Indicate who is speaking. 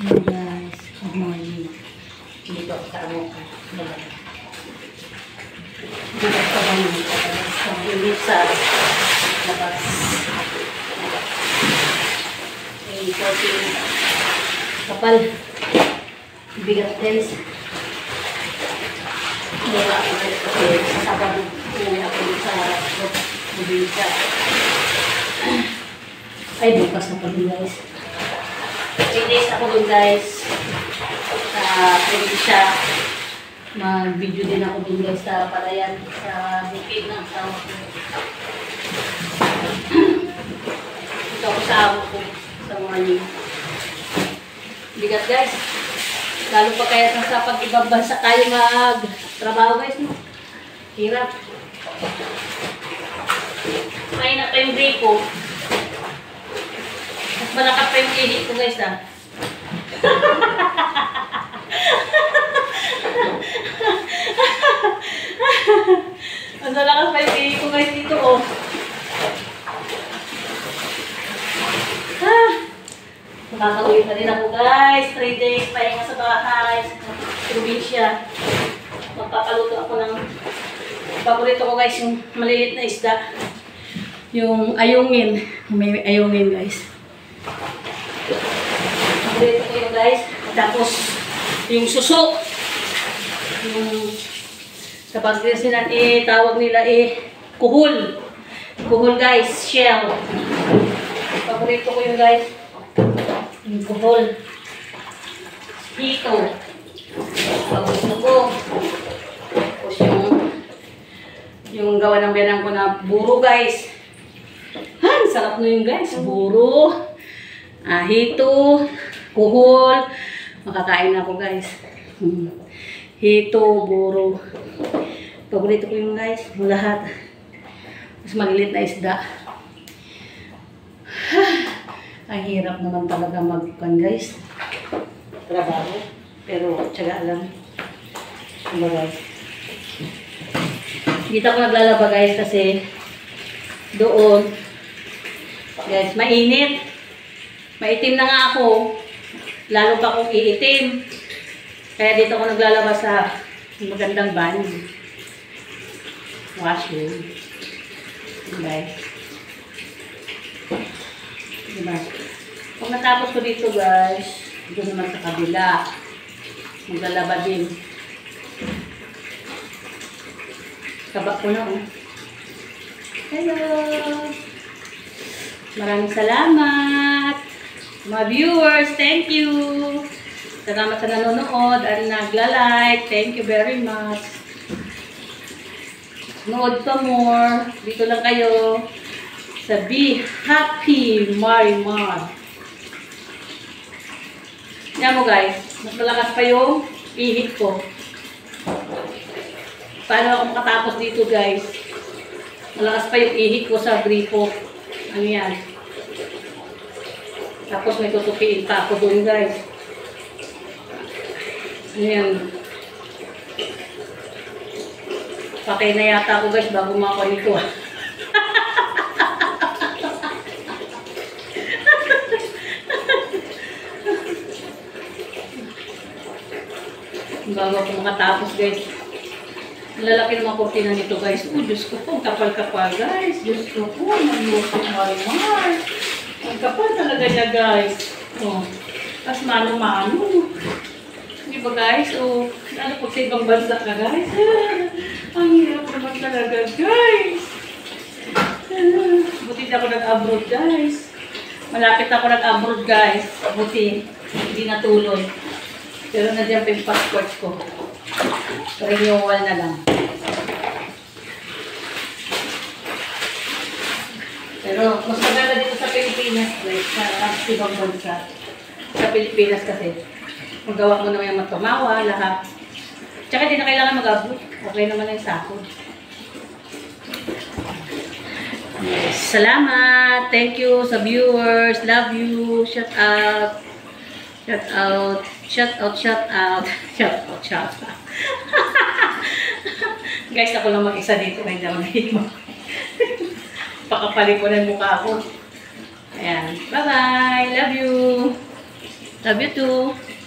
Speaker 1: Hello guys, good morning. Dito ako sa amo ko. Dito ako sa amo ko. Pag-init sa labas. Ay, coffee. Kapal. Bigat guys. Wala ako kasi sa Sabado. Uwi ako sa probinsya. Ay, bukas na pala guys. 3 days ako dun guys sa probinsya. Mag-video din ako dun guys sa Palayan, sa bukid ng asawa ko. Ito ako sa amo ko sa morning. Bigat guys. Lalo pa kaya sa pag-ibang bansa tayo mag-trabaho guys. No? Hirap. Mahina pa yung break ko. Mas malakas pa yung ihip ko guys ah. Mas malakas pa yung ihip ko guys dito oh. Makakauwi na rin ako guys. 3 days pahinga sa bahay. Sa probinsya. Magpapaluto ako ng paborito ko guys. Yung malilit na isda. Yung ayungin. May ayungin guys. Paborito ko yun guys. Tapos yung suso. Yung kapag sila tawag nila kuhul. Kuhul guys. Shell. Paborito ko yun guys. Yung kuhol. Hito. Pagusto ko. Tapos yung gawa ng biyanan ko na buro guys. Han, sarap na yun guys. Buro. Hito. Kuhol. Makakain ako guys. Hito, buro. Paborito ko yun guys. Yung lahat. Mas malilit na isda. Ang hirap naman talaga mag-pan guys. Trabaho. Pero tiyaga lang. Guys. Dito ako naglalaba guys kasi doon guys, mainit. Maitim na nga ako. Lalo pa akong iitim. Kaya dito ako naglalaba sa magandang banyo. Washroom. Guys. Diba? Pag natapos ko dito guys, doon naman sa kabila. Maglalaba din. Kabak ko na oh. Hello! Maraming salamat! Mga viewers, thank you! Salamat sa nanonood at nagla-like. Thank you very much. Nood pa more. Dito lang kayo. Sa Be Happy Marimar. Yan mo guys, mas malakas pa yung ihip ko. Paano ako makatapos dito guys? Malakas pa yung ihip ko sa gripo. Ano yan? Tapos may tutupiin pa ako doon guys. Ano yan? Patay na yata ako guys bago makakuha nito. Bago ako makatapos guys. Lalaki ng mga kurtina nito guys. Oh Diyos ko po, kapal-kapal guys. Diyos ko po, mag-iusip marimar. Ang kapal talaga niya guys. Oh, tapos mano-mano. Di ba guys? Oh, ano po sa ibang bansa ka guys? Ang hirap naman talaga guys. Buti na ako nag-abroad guys. Malapit ako nag-abroad guys. Buti, hindi natuloy. Pero nandiyan pa yung passport ko. Renewal na lang. Pero mas maganda dito sa Pilipinas guys. Sa ibang bansa. Sa Pilipinas kasi. Magawa mo naman yung matumawa, lahat. Tsaka hindi na kailangan mag-abot. Okay naman na yung sako. Yes. Salamat. Thank you sa viewers. Love you. Shout out. Shout out. Shout out. Shout out. Shout out. Shout out. Guys, ako lang mag-isa dito. Hindi ako nahihimo. Pakapalik ko na yung mukha ko. Ayan. Bye-bye. Love you. Love you too.